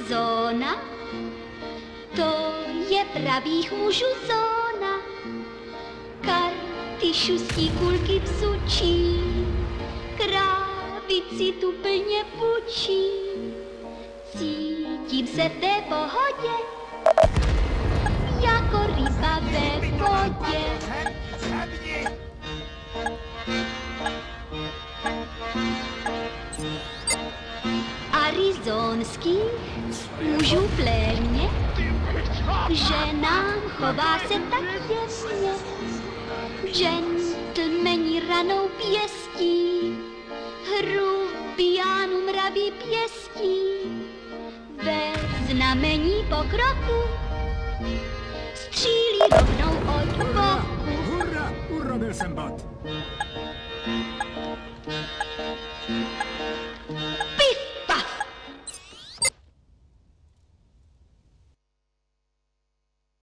Arizona, to je pravých mužů zóna. Karty, šustí, kulky psučí, krávici tu plně pučí. Cítím se v té pohodě, jako ryba ve vodě. Arizonských mužů plémě, ženám chová se tak těsně. Gentlemani ranou pěstí, hrubiánům mraví pěstí. Ve znamení pokroku střílí rovnou od boku. Hurra, urobil jsem bod.